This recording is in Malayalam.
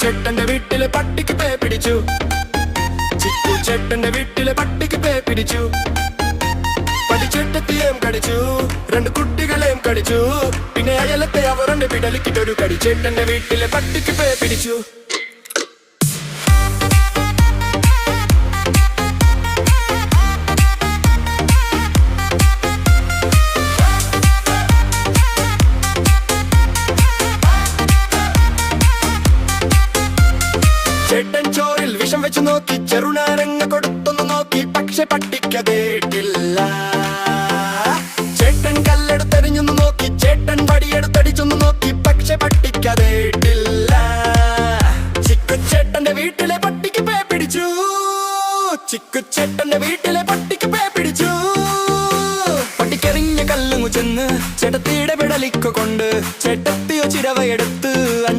ചേട്ടന്റെ വീട്ടിലെ പട്ടിക്ക് പേ പിടിച്ചു. ചിക്കു ചേട്ടന്റെ വീട്ടിലെ പട്ടിക്ക് പേ പിടിച്ചു. പട്ടിച്ചേട്ടത്തിയേം കടിച്ചു, രണ്ട് കുട്ടികളെയും കടിച്ചു. പിന്നെ അയലത്തെ അവരുടെ പിടലിക്കിട്ടൊരു കടി. ചേട്ടന്റെ വീട്ടിലെ പട്ടിക്ക് പേ പിടിച്ചു. ചേട്ടൻ ചോറിൽ വിഷം വെച്ച് നോക്കി, ചെറുനാരങ്ങ കൊടുത്തൊന്നു നോക്കി, പക്ഷെ പട്ടിക്കതേട്ടില്ല. ചേട്ടൻ കല്ലെടുത്തെറിഞ്ഞൊന്നു നോക്കി, ചേട്ടൻ വടിയെടുത്തടിച്ചൊന്നു നോക്കി, പക്ഷെ പട്ടിക്കതേട്ടില്ല. ചിക്കുച്ചേട്ടന്റെ വീട്ടിലെ പട്ടിക്ക് പേ പിടിച്ചു. ചിക്കുച്ചേട്ടന്റെ വീട്ടിലെ പട്ടിക്ക് പേ പിടിച്ചു. പട്ടിക്കെറിഞ്ഞ കല്ലുങ്ങു ചെന്ന് ചേട്ടത്തിയുടെ പിടലിക്ക കൊണ്ട് ചേട്ടത്തിയോ ചിരവയെടുത്ത്